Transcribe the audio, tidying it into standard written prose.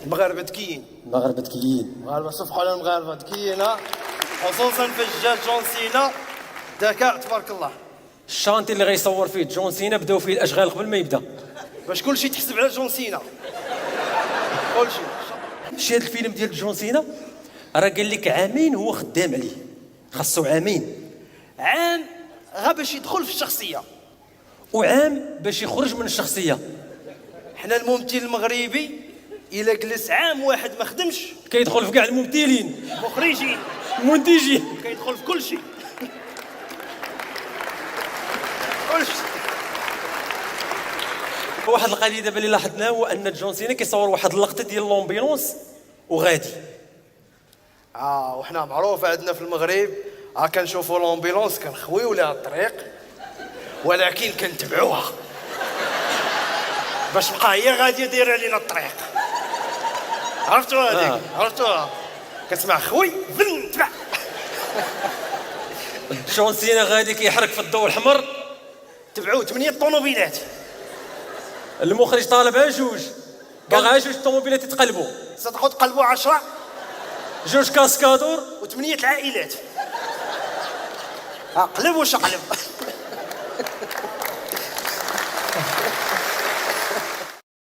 المغاربه ذكيين. المغاربه ذكيين. المغاربه صفحوا على المغاربه ذكيين، خصوصا في الجاج جون سينا. ذكاء تبارك الله. الشانتي اللي غيصور فيه جون سينا بداو فيه الاشغال قبل ما يبدا، باش كلشي تحسب على جون سينا كلشي. شي هذا الفيلم ديال جون سينا راه قال لك عامين هو خدام عليه، خاصو عامين، عام غا باش يدخل في الشخصيه، وعام باش يخرج من الشخصيه. حنا الممثل المغربي الا جلس عام واحد ما خدمش كيدخل في كاع الممثلين، مخرجين، المنتجين، كيدخل في كل شيء. كلشي. واحد القضيه دابا اللي لاحظناه هو ان جون سينا كيصور واحد اللقطه ديال لومبيلونس وغادي. وحنا معروف عندنا في المغرب كنشوفوا لومبيلونس كنخويو لها الطريق، ولكن كنتبعوها باش تبقى هي غاديه دايره لينا الطريق. عرفتوا هذيك؟ عرفتوها؟ كتسمع خوي فن تبع. جون سينا غادي كيحرك في الضوء الحمر، تبعوه 8 طوموبيلات. المخرج طالبها جوج، باغا جوج طوموبيلات يتقلبوا، صدقوا تقلبوا 10 جوج كاسكادور و8 العائلات. قلب وشقلب.